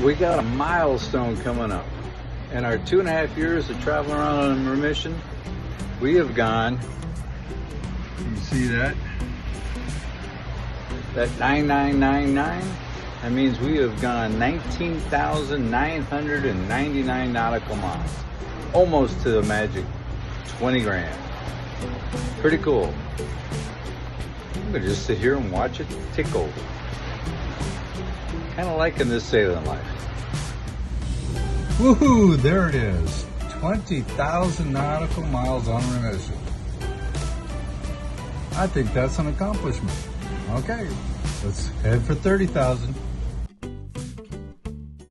We got a milestone coming up. In our 2.5 years of traveling around on Remission, we have gone, you see that? That 9999, that means we have gone 19,999 nautical miles. Almost to the magic 20 grand. Pretty cool. I'm gonna just sit here and watch it tickle. Kind of liking this sailing life. Woohoo! There it is. 20,000 nautical miles on Remission. I think that's an accomplishment. Okay, let's head for 30,000.